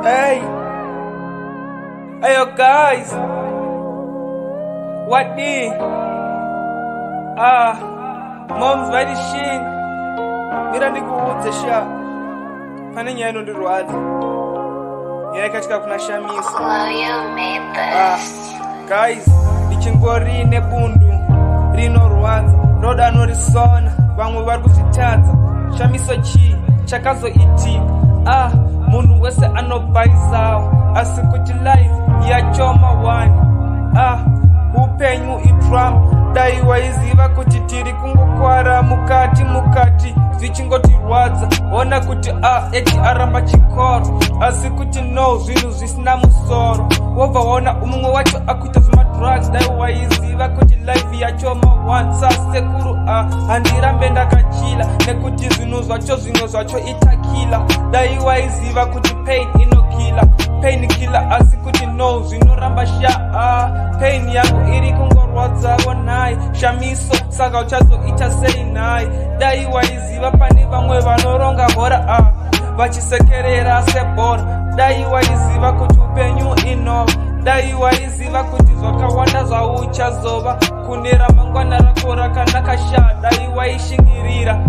Hey, yo guys, what the? Mom's by the shit. Mira nikuudze sha. Pane nyaya inondirwadza. Nyaya katika kuna Chishamiso. Guys, ndichingori nebundu rinorwadza. Roda anorisona, vamwe vari kuzvitadza. Chishamiso chi chakazoitika. Munhu wese anobhaizawo asi kuti life yachoma wani. Upenyu idrum dai waiziva kuti tiri kungokwara mukati zvichingotirwadza. Ona kuti eti aramba chikoro asi kuti no zvinhu zvisina musoro. Wobva waona umwe wacho akuita zvemadrugs dai waiziva kuti life yachoma wani. Sasekuru handirambe ndakachila nekuti zvinhu zvacho itakila. Dai waiziva kuti pain inokila, pain killer asi kuti no zvinoramba sha. Pain yangu iri kungorwadzawo naye Chishamiso, saka uchazoita sei naye. Dai waiziva pane vamwe vanoronga hora vachisekerera sebhora. Dai waiziva kuti upenyu inova. Dai waiziva kuti zvakawanda zvauchazova kune ramangwana rako rakanaka sha. Dai waishingirira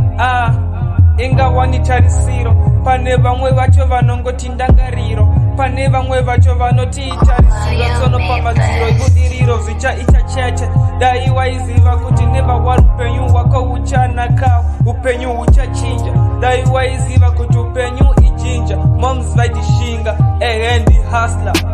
ingawani tarisiro. Pane vamwe vacho vanongoti ndangariro, pane vamwe vacho vanoti tarisiro. Tsono pamadziro ibudiriro zvichaita chete. Dai waiziva kuti neva wari upenyu wako uchanakawo, upenyu uchachinja. Dai waiziva kuti upenyu ichinja. Moms vaidishinga, ndi hustler.